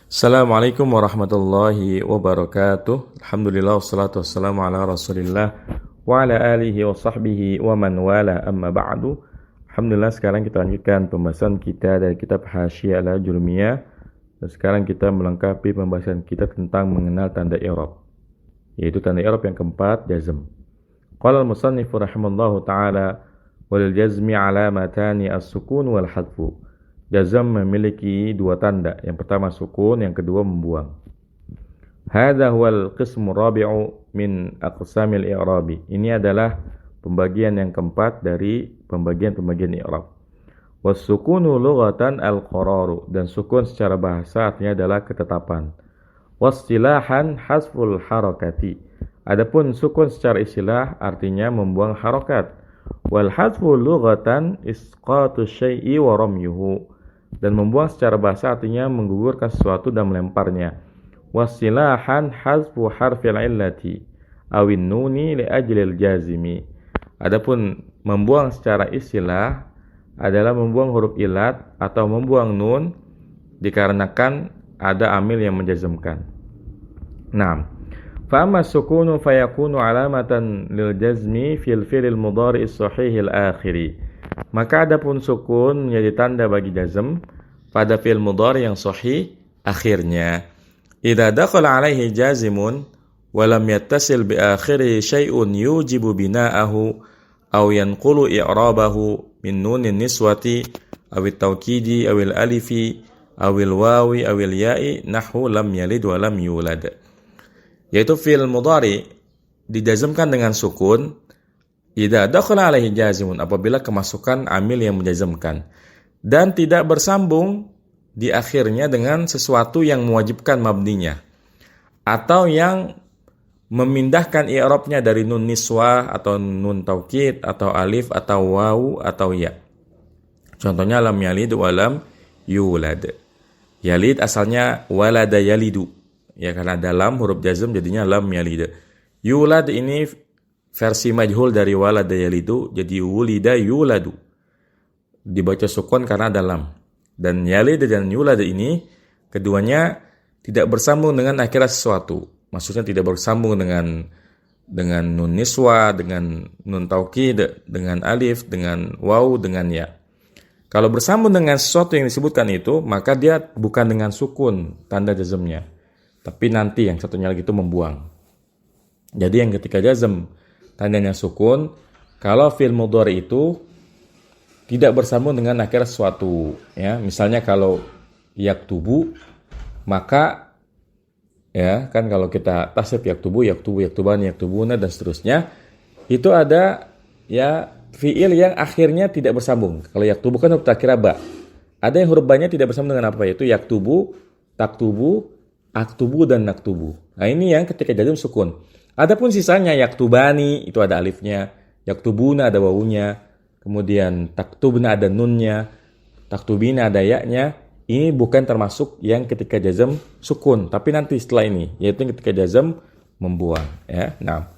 Assalamualaikum warahmatullahi wabarakatuh. Alhamdulillah wassalatu wassalamu ala Rasulillah wa ala alihi wa sahbihi wa man wala amma ba'du. Alhamdulillah, sekarang kita lanjutkan pembahasan kita dari kitab Hasyiah al-Ajurumiyah. Dan sekarang kita melengkapi pembahasan kita tentang mengenal tanda i'rab, yaitu tanda i'rab yang keempat, jazm. Qala al-musannif rahimallahu ta'ala wal jazmi alamatani as-sukun wal hadfu. Jazm memiliki dua tanda, yang pertama sukun, yang kedua membuang. Hadza huwal qismu rabi'u min aqsamil i'rabi. Ini adalah pembagian yang keempat dari pembagian-pembagian i'rab. Was-sukunu lughatan al-qararu, dan sukun secara bahasa artinya adalah ketetapan. Was-silahan hasful harakati. Adapun sukun secara istilah artinya membuang harakat. Wal hadfu lughatan isqatu syai'i wa ramyuhu. Dan membuang secara bahasa artinya menggugurkan sesuatu dan melemparnya. Wasilahan hazfu harfil illati awin nuni li ajlil jazimi. Adapun membuang secara istilah adalah membuang huruf ilat atau membuang nun dikarenakan ada amil yang menjazmkan. Naam. Fa amma sukunu fayakunu alamatan lil jazmi fil fi'lil mudhari'is sahihil akhiri. Maka adapun sukun menjadi tanda bagi jazm pada fi'il mudhari yang sahih akhirnya. Idza dakhala alaihi jazimun wa lam yattasil bi akhirihi syai'un yujibu bina'ahu aw yanqulu i'rabahu min nunin niswati aw at-tawkidi aw al-alifi aw al-wawi aw al-ya'i nahwu lam yalid wa lam yulad. Yaitu fi'il mudhari dijazmkan dengan sukun idza dakhala alaihi jazimun, apabila kemasukan amil yang menjazmkan dan tidak bersambung di akhirnya dengan sesuatu yang mewajibkan mabninya atau yang memindahkan i'rabnya dari nun niswah atau nun taukid atau alif atau wawu atau ya. Contohnya lam yalid wa lam yulad. Yalid asalnya walada yalidu, ya, karena dalam huruf jazm jadinya lam yalid. Yulad ini versi majhul dari walada yalidu, jadi wulida yuladu. Dibaca sukun karena dalam. Dan yalid dan yulad ini keduanya tidak bersambung dengan akhirat sesuatu. Maksudnya tidak bersambung dengan nun niswa, dengan nun taukid, dengan alif, dengan waw, dengan ya. Kalau bersambung dengan sesuatu yang disebutkan itu, maka dia bukan dengan sukun tanda jazmnya, tapi nanti yang satunya lagi itu membuang. Jadi yang ketika jazm tandanya sukun, kalau fi'il mudhari itu tidak bersambung dengan akhir sesuatu, ya. Misalnya kalau yaktubu, maka ya kan kalau kita tasrif yaktubu, yaktubu, yaktuban, yaktubuna dan seterusnya, itu ada ya fi'il yang akhirnya tidak bersambung. Kalau yaktubu kan huruf terakhir ba. Ada yang huruf ba-nya tidak bersambung dengan apa, yaitu yaktubu, taktubu, aktubu dan naktubu. Nah, ini yang ketika jazm sukun. Adapun sisanya yaktubani itu ada alifnya, yaktubuna ada wawunya, kemudian taktubna ada nunnya, taktubina ada ya-nya. Ini bukan termasuk yang ketika jazm sukun, tapi nanti setelah ini, yaitu ketika jazm membuang, ya. Nah,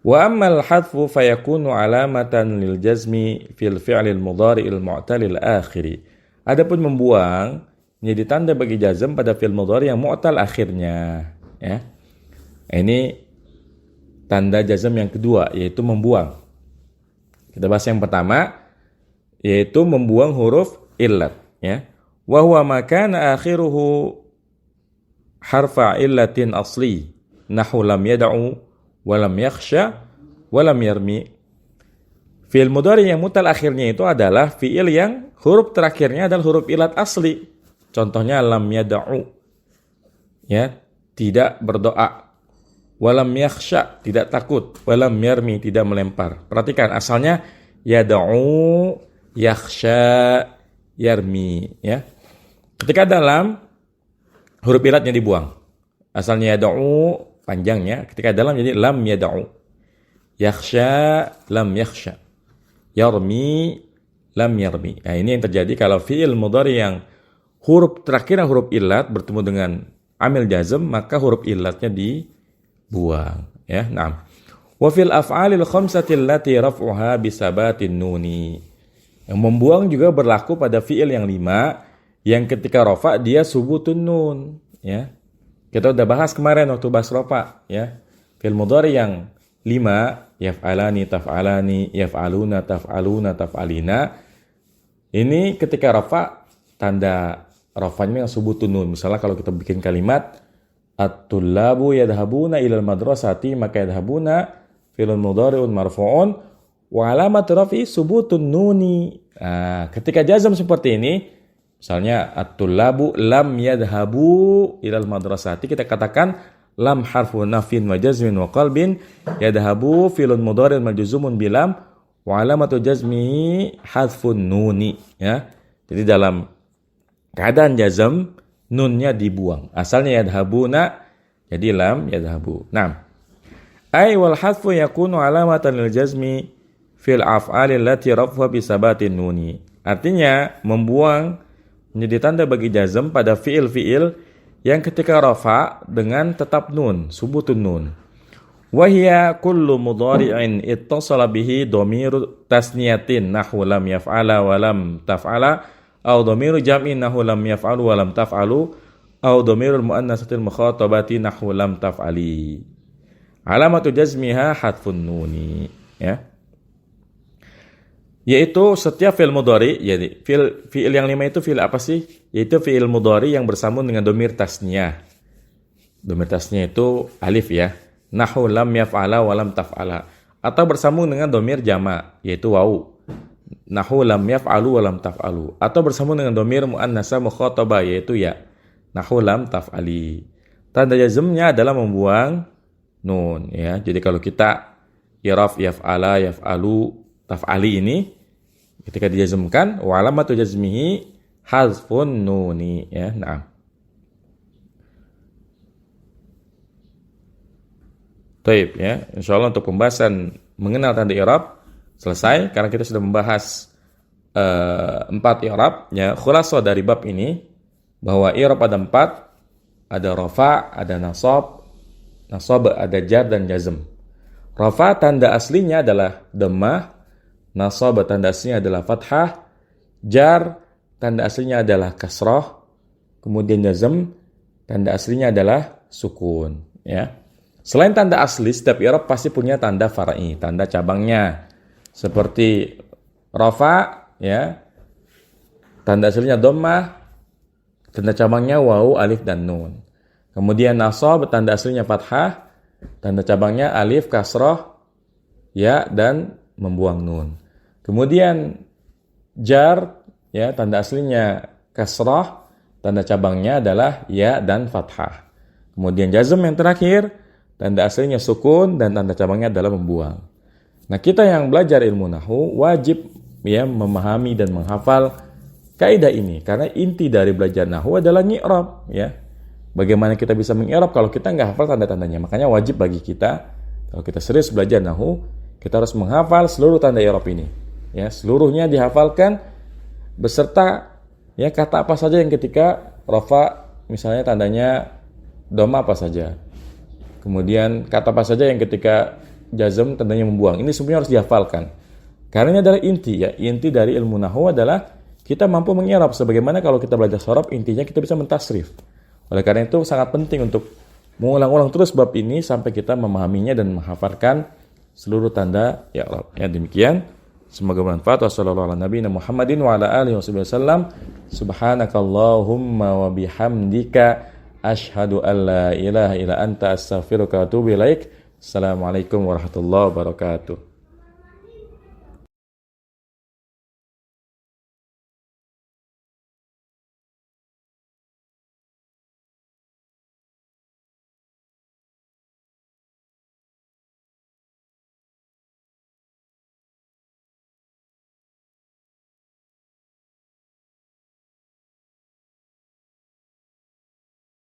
wa ammal hadfu fayakunu alamatan lil jazmi fil fi'lil mudhari'il mu'talil akhiri. Adapun membuang menjadi tanda bagi jazm pada fi'il mudhari yang mu'tal akhirnya, ya. Ini tanda jazm yang kedua, yaitu membuang. Kita bahas yang pertama, yaitu membuang huruf illat, ya. Wa huwa ma kana akhiruhu harfa illatin asli, nahu lam yad'u wa lam yakhsha wa lam yarmi. Fi'il mudhari yang mutal akhirnya itu adalah fi'il yang huruf terakhirnya adalah huruf illat asli. Contohnya lam yad'u, ya, tidak berdoa. Walam yakhsha, tidak takut. Walam yarmi, tidak melempar. Perhatikan asalnya yad'u, yakhsha, yarmi, ya. Ketika dalam huruf ilatnya dibuang. Asalnya yad'u panjangnya, ketika dalam jadi lam yad'u. Yakhsha, lam yakhsha. Yarmi, lam yarmi. Nah, ini yang terjadi kalau fi'il mudhari yang huruf terakhir huruf ilat bertemu dengan amil jazm, maka huruf ilatnya dibuang, ya. Nah, wa fil af'alil khamsati allati raf'uha bisabatin nuni. Yang membuang juga berlaku pada fi'il yang 5 yang ketika rafa dia subutun nun, ya. Kita udah bahas kemarin waktu bahas rafa, ya. Fi'il mudhari yang 5, yaf'alani, taf'alani, yaf'aluna, taf'aluna, taf'alina. Ini ketika rafa, tanda rafanya yang subutun nun. Misalnya kalau kita bikin kalimat at-tullabu yadhabuna ilal madrasati, maka yadhabuna fi'il mudhari'un marfu'un wa alamat rafi subutun nuni. Nah, ketika jazm seperti ini, misalnya at-tullabu lam yadhabu ilal madrasati, kita katakan lam harfu nafin wa jazmin wa qalbin, yadhabu fi'il mudhari'un majzumun bilam wa alamatu jazmihi hadfun nuni, ya. Jadi dalam keadaan jazm nunnya dibuang. Asalnya yadhabuna, jadi lam yadhabu. Nah, ay wal hadfu yakunu alamatan lil jazmi fil af'ali allati rafa bi sabatin nuni. Artinya membuang menjadi tanda bagi jazm pada fiil-fiil yang ketika rafa dengan tetap nun, subutun nun. Wa hiya kullu mudhari'in ittasala bihi dhamiru tasniyatin nahwu lam yaf'ala wa lam taf'ala, aw dhamiru jam'in nahwu lam yaf'alu wa lam taf'alu, aw dhamirul muannatsatil mukhatabati nahwu lam taf'ali. Alamatu jazmiha hadfun nuni, ya. Yaitu setiap fi'il mudhari, jadi fi'il yang 5 itu fi'il apa sih? Yaitu fi'il mudhari yang bersambung dengan dhamir tasniyah. Dhamir tasniyah itu alif, ya. Nahwu lam yaf'ala wa lam taf'ala. Atau bersambung dengan dhamir jama', yaitu wawu. Nahwu lam yaf'alu wa lam taf'alu. Atau bersambung dengan dhamir muannatsa mukhatabah, yaitu ya. Nahwu lam taf'ali. Tanda jazmnya adalah membuang nun, ya. Jadi kalau kita i'rab yaf'ala, yaf'alu, taf'ali ini ketika dijazmkan wa alamatu jazmihi hazfun nuni, ya. Nah, baik, ya. Insyaallah untuk pembahasan mengenal tanda i'rab selesai karena kita sudah membahas 4 i'rab, ya. Khulasah dari bab ini bahwa i'rab ada 4, ada rafa, ada nasab, ada jar dan jazm. Rafa tanda aslinya adalah dhammah, nasab tanda aslinya adalah fathah, jar tanda aslinya adalah kasrah, kemudian jazm tanda aslinya adalah sukun, ya. Selain tanda asli, setiap i'rab pasti punya tanda far'i, tanda cabangnya. Seperti rafa, ya. Tanda aslinya dhammah, tanda cabangnya wawu, alif dan nun. Kemudian nasab tanda aslinya fathah, tanda cabangnya alif, kasrah, ya dan membuang nun. Kemudian jar, ya, tanda aslinya kasrah, tanda cabangnya adalah ya dan fathah. Kemudian jazm yang terakhir, tanda aslinya sukun dan tanda cabangnya adalah membuang. Nah, kita yang belajar ilmu nahwu wajib, ya, memahami dan menghafal kaidah ini karena inti dari belajar nahwu adalah ngi'rab, ya. Bagaimana kita bisa mengi'rab kalau kita nggak hafal tanda-tandanya? Makanya wajib bagi kita kalau kita serius belajar nahwu, kita harus menghafal seluruh tanda i'rab ini. Ya, seluruhnya dihafalkan beserta, ya, kata apa saja yang ketika rafa misalnya tandanya dhamma apa saja. Kemudian kata apa saja yang ketika jazm tandanya membuang. Ini semuanya harus dihafalkan. Karena ini adalah inti, ya. Inti dari ilmu nahwu adalah kita mampu mengi'rab. Sebagaimana kalau kita belajar shorab, intinya kita bisa mentasrif. Oleh karena itu sangat penting untuk mengulang-ulang terus bab ini sampai kita memahaminya dan menghafalkan seluruh tanda i'rab. Ya, demikian. Semoga bermanfaat. Wassalamualaikum warahmatullahi wabarakatuh. Muhammadin wa ala alihi wasallam. Subhanakallahumma wa bihamdika asyhadu an la ilaha illa anta astaghfiruka wa atubu ilaik. Assalamualaikum warahmatullahi wabarakatuh.